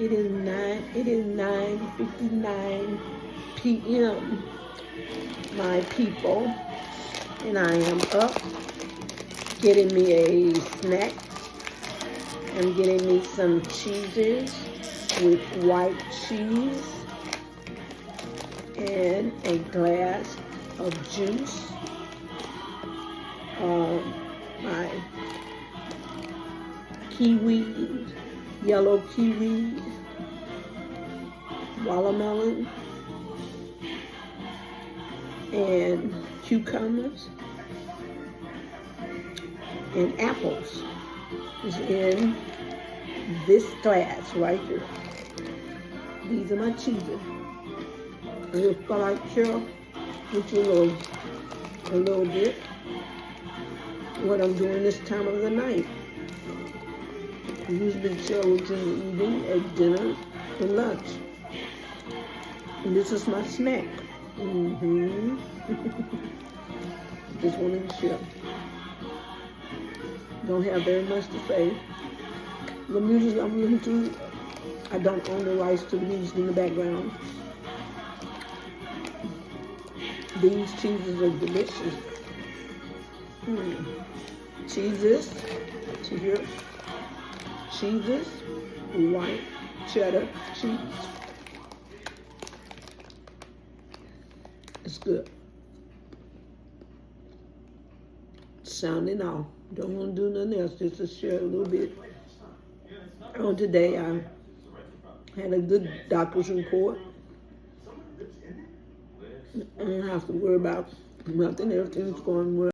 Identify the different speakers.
Speaker 1: It is 9:59 p.m. my people, and I am up getting me a snack. I'm getting me some cheeses with white cheese and a glass of juice. My kiwi, yellow kiwi, watermelon, and cucumbers, and apples is in this glass right here. These are my cheeses. And if I like share with you a little bit what I'm doing this time of the night. I usually share with you eating at dinner and lunch. And this is my snack. Just wanted to share. Don't have very much to say. The music I'm listening to, I don't own the rights to the music in the background. These cheeses are delicious. Cheeses, cheeses, white cheddar cheese. It's good. Sounding off. Don't want to do nothing else, just to share a little bit. On today, I had a good doctor's report. I don't have to worry about nothing. Everything's going well.